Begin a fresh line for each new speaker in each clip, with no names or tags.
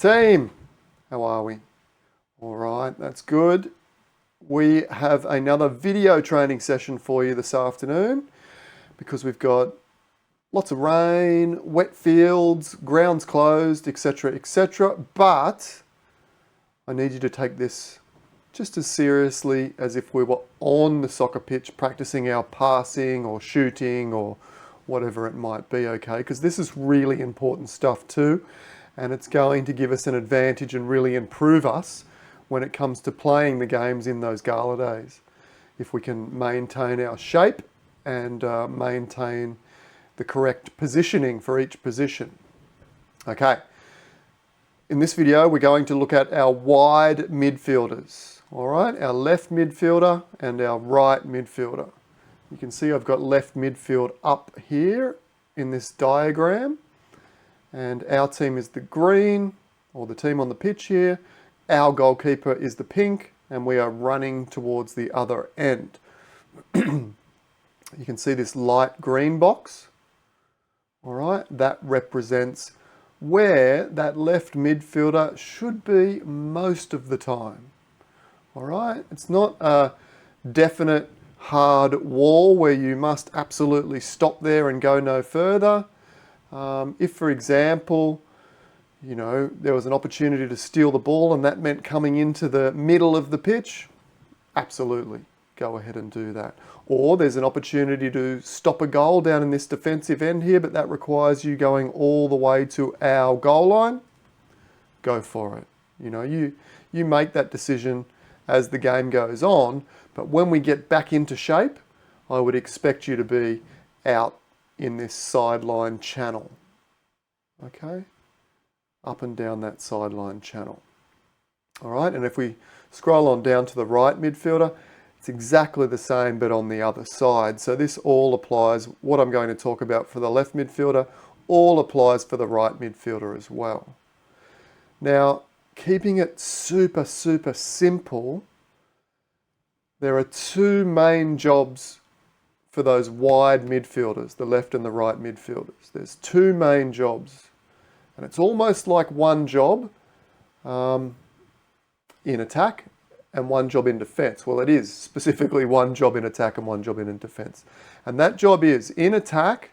Team, how are we? All right, that's good. We have another video training session for you this afternoon because we've got lots of rain, wet fields, grounds closed, etc., etc. But I need you to take this just as seriously as if we were on the soccer pitch practicing our passing or shooting or whatever it might be, okay? Because this is really important stuff too, and it's going to give us an advantage and really improve us when it comes to playing the games in those gala days. If we can maintain our shape and maintain the correct positioning for each position. Okay, in this video we're going to look at our wide midfielders. All right, our left midfielder and our right midfielder. You can see I've got left midfield up here in this diagram, and our team is the green, or the team on the pitch here. Our goalkeeper is the pink, and we are running towards the other end. You can see this light green box. All right, that represents where that left midfielder should be most of the time. All right, it's not a definite hard wall where you must absolutely stop there and go no further. If, for example, you know, there was an opportunity to steal the ball and that meant coming into the middle of the pitch, absolutely, go ahead and do that. Or there's an opportunity to stop a goal down in this defensive end here, but that requires you going all the way to our goal line, go for it. You know, you make that decision as the game goes on, but when we get back into shape, I would expect you to be out in this sideline channel, okay? Up and down that sideline channel. All right, and if we scroll on down to the right midfielder, it's exactly the same, but on the other side. So this all applies, what I'm going to talk about for the left midfielder, all applies for the right midfielder as well. Now, keeping it super, super simple, there are two main jobs for those wide midfielders, the left and the right midfielders. There's two main jobs, and it's almost like one job in attack and one job in defense. Well, it is specifically one job in attack and one job in defense. And that job is, in attack,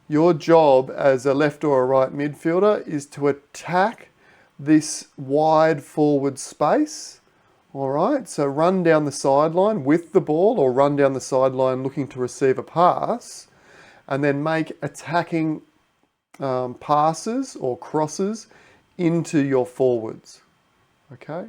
your job as a left or a right midfielder is to attack this wide forward space. All right, so run down the sideline with the ball or run down the sideline looking to receive a pass, and then make attacking passes or crosses into your forwards, okay?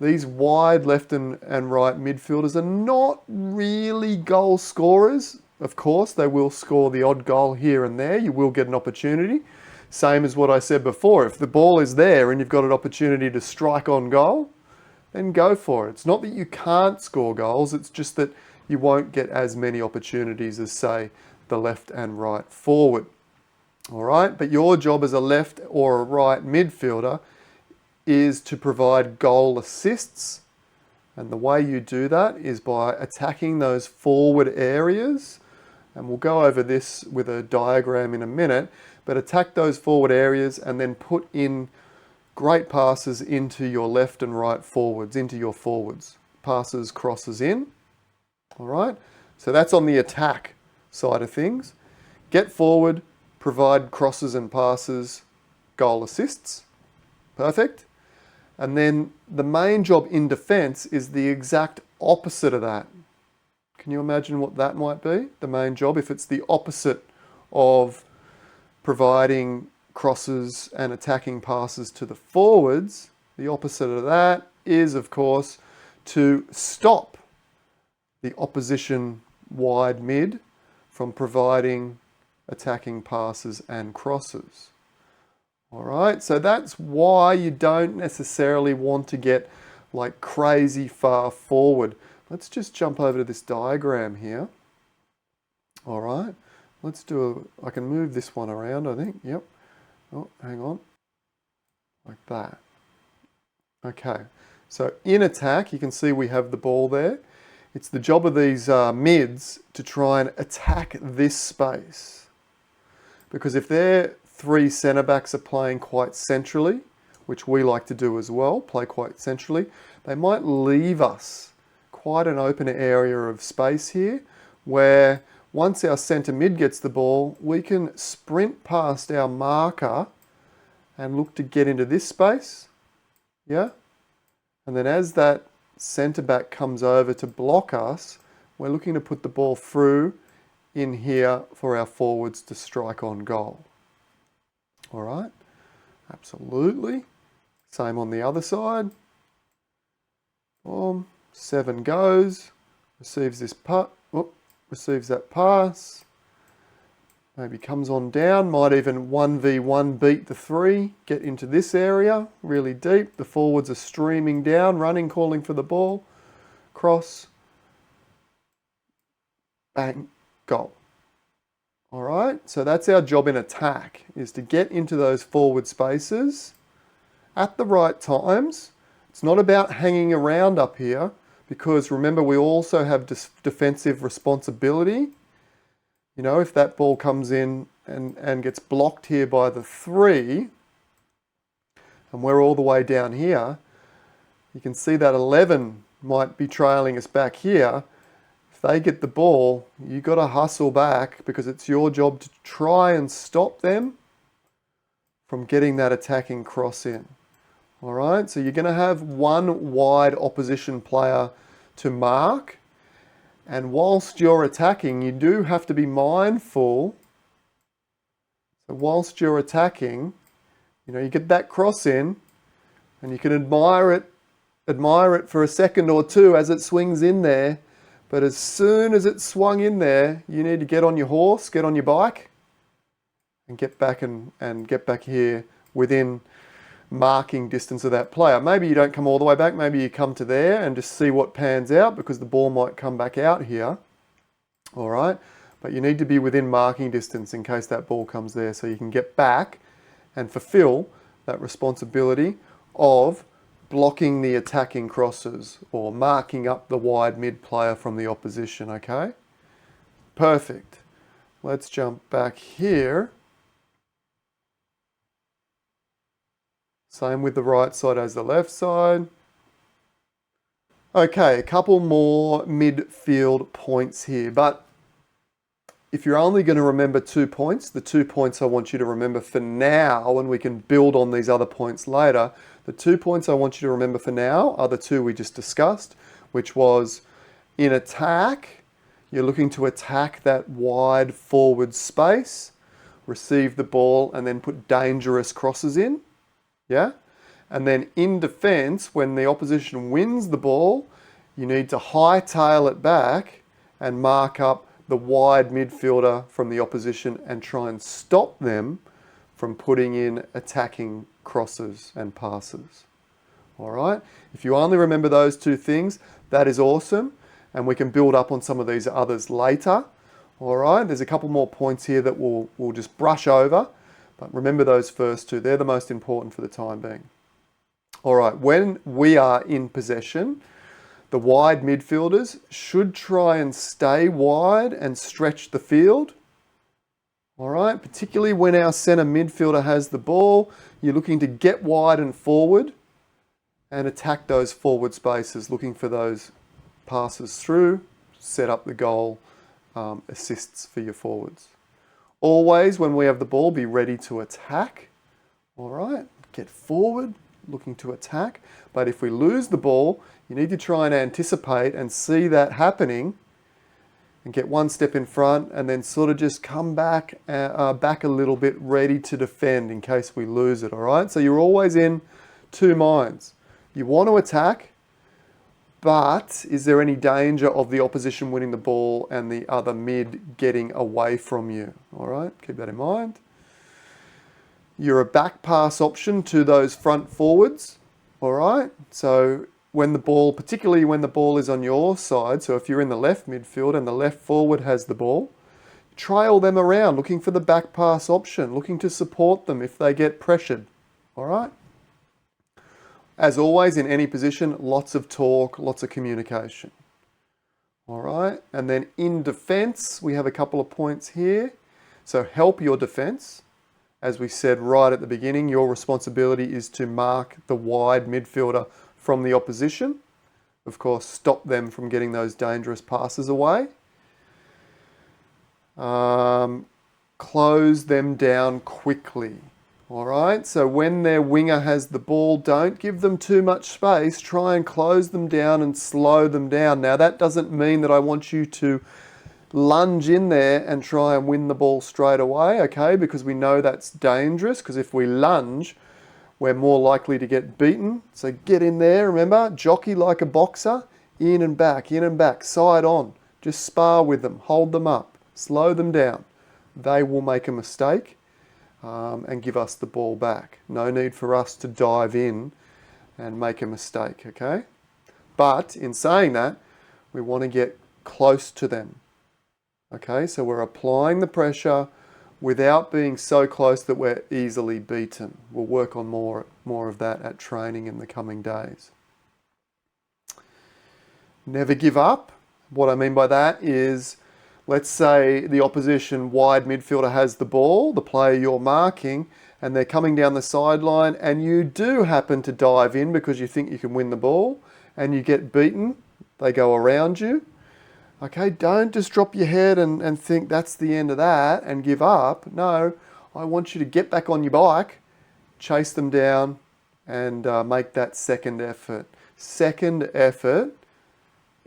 These wide left and right midfielders are not really goal scorers. Of course, they will score the odd goal here and there. You will get an opportunity. Same as what I said before. If the ball is there and you've got an opportunity to strike on goal, then go for it. It's not that you can't score goals, it's just that you won't get as many opportunities as, say, the left and right forward. All right, but your job as a left or a right midfielder is to provide goal assists, and the way you do that is by attacking those forward areas, and we'll go over this with a diagram in a minute, but attack those forward areas and then put in great passes into your left and right forwards, into your forwards. Passes, crosses in, all right? So that's on the attack side of things. Get forward, provide crosses and passes, goal assists, perfect. And then the main job in defense is the exact opposite of that. Can you imagine what that might be? The main job, if it's the opposite of providing crosses and attacking passes to the forwards, the opposite of that is, of course, to stop the opposition wide mid from providing attacking passes and crosses. All right, so that's why you don't necessarily want to get like crazy far forward. Let's just jump over to this diagram here. All right, let's do I can move this one around, I think. Yep. Oh, hang on. Like that. Okay, so in attack, you can see we have the ball there. It's the job of these mids to try and attack this space. Because if they're three centre backs are playing quite centrally, which we like to do as well, play quite centrally, they might leave us quite an open area of space here where once our centre mid gets the ball, we can sprint past our marker and look to get into this space. Yeah? And then as that centre back comes over to block us, we're looking to put the ball through in here for our forwards to strike on goal. All right? Absolutely. Same on the other side. Boom. 7 goes. Receives this putt. Receives that pass. Maybe comes on down. Might even 1v1 beat the 3. Get into this area. Really deep. The forwards are streaming down. Running, calling for the ball. Cross. Bang. Goal. All right. So that's our job in attack. Is to get into those forward spaces at the right times. It's not about hanging around up here, because remember, we also have defensive responsibility. You know, if that ball comes in and gets blocked here by the 3, and we're all the way down here, you can see that 11 might be trailing us back here. If they get the ball, you got to hustle back, because it's your job to try and stop them from getting that attacking cross in. All right, so you're going to have one wide opposition player to mark, and whilst you're attacking, you do have to be mindful. So whilst you're attacking, you know, you get that cross in, and you can admire it for a second or two as it swings in there. But as soon as it's swung in there, you need to get on your horse, get on your bike, and get back and get back here within marking distance of that player. Maybe you don't come all the way back, maybe you come to there and just see what pans out, because the ball might come back out here. All right, but you need to be within marking distance in case that ball comes there, so you can get back and fulfill that responsibility of blocking the attacking crosses or marking up the wide mid player from the opposition. Okay, perfect. Let's jump back here. Same with the right side as the left side. Okay, a couple more midfield points here, but if you're only going to remember 2 points, the 2 points I want you to remember for now, and we can build on these other points later, the 2 points I want you to remember for now are the 2 we just discussed, which was in attack, you're looking to attack that wide forward space, receive the ball, and then put dangerous crosses in. Yeah? And then in defense, when the opposition wins the ball, you need to hightail it back and mark up the wide midfielder from the opposition and try and stop them from putting in attacking crosses and passes. All right? If you only remember those 2 things, that is awesome. And we can build up on some of these others later. All right? There's a couple more points here that we'll just brush over. But remember those first 2. They're the most important for the time being. All right, when we are in possession, the wide midfielders should try and stay wide and stretch the field. All right, particularly when our centre midfielder has the ball, you're looking to get wide and forward and attack those forward spaces, looking for those passes through, set up the goal, assists for your forwards. Always, when we have the ball, be ready to attack. All right, get forward, looking to attack. But if we lose the ball, you need to try and anticipate and see that happening and get one step in front and then sort of just come back a little bit, ready to defend in case we lose it, all right? So you're always in 2 minds. You want to attack, but is there any danger of the opposition winning the ball and the other mid getting away from you? All right, keep that in mind. You're a back pass option to those front forwards. All right, so when the ball, particularly when the ball is on your side, so if you're in the left midfield and the left forward has the ball, trail them around, looking for the back pass option, looking to support them if they get pressured. All right. As always, in any position, lots of talk, lots of communication. All right, and then in defense, we have a couple of points here. So help your defense As we said right at the beginning, your responsibility is to mark the wide midfielder from the opposition. Of course, stop them from getting those dangerous passes away. Close them down quickly. All right, so when their winger has the ball, don't give them too much space. Try and close them down and slow them down. Now, that doesn't mean that I want you to lunge in there and try and win the ball straight away, okay? Because we know that's dangerous, because if we lunge, we're more likely to get beaten. So get in there, remember, jockey like a boxer, in and back, side on. Just spar with them, hold them up, slow them down. They will make a mistake and give us the ball back. No need for us to dive in and make a mistake, okay? But in saying that, we want to get close to them. Okay, so we're applying the pressure without being so close that we're easily beaten. We'll work on more of that at training in the coming days. Never give up. What I mean by that is, let's say the opposition wide midfielder has the ball, the player you're marking, and they're coming down the sideline, and you do happen to dive in because you think you can win the ball, and you get beaten. They go around you. Okay, don't just drop your head and think that's the end of that and give up. No, I want you to get back on your bike, chase them down, and make that second effort. Second effort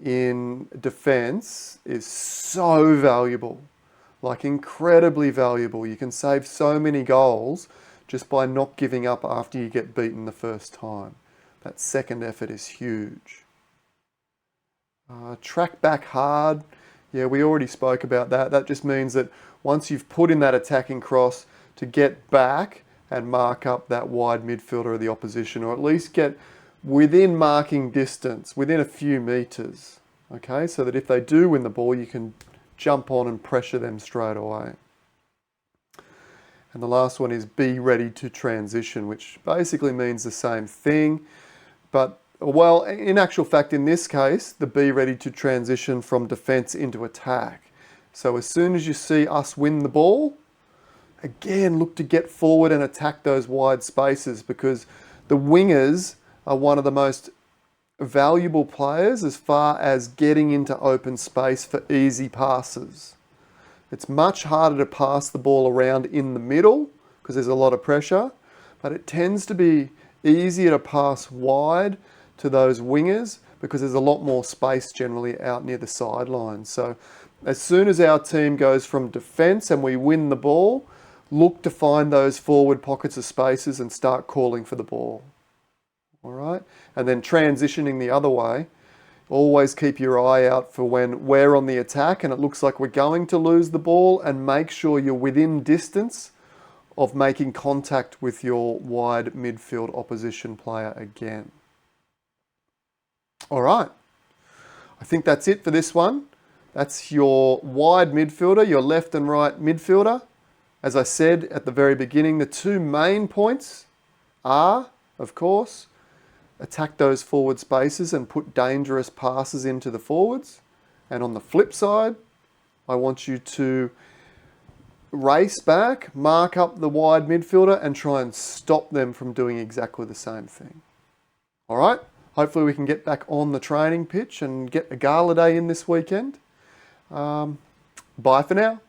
in defense is so valuable, like incredibly valuable. You can save so many goals just by not giving up after you get beaten the first time. That second effort is huge. Track back hard. Yeah, we already spoke about that. That just means that once you've put in that attacking cross, to get back and mark up that wide midfielder of the opposition, or at least get within marking distance, within a few meters. Okay, so that if they do win the ball, you can jump on and pressure them straight away. And the last one is be ready to transition, which basically means the same thing, but well, in actual fact, in this case, the be ready to transition from defense into attack. So as soon as you see us win the ball, again, look to get forward and attack those wide spaces, because the wingers are one of the most valuable players as far as getting into open space for easy passes. It's much harder to pass the ball around in the middle because there's a lot of pressure, but it tends to be easier to pass wide to those wingers because there's a lot more space generally out near the sideline. So as soon as our team goes from defense and we win the ball, look to find those forward pockets of spaces and start calling for the ball. All right? And then transitioning the other way, always keep your eye out for when we're on the attack and it looks like we're going to lose the ball, and make sure you're within distance of making contact with your wide midfield opposition player again. All right, I think that's it for this one. That's your wide midfielder, your left and right midfielder. As I said at the very beginning, the two main points are, of course, attack those forward spaces and put dangerous passes into the forwards. And on the flip side, I want you to race back, mark up the wide midfielder and try and stop them from doing exactly the same thing. All right? Hopefully we can get back on the training pitch and get a gala day in this weekend. Bye for now.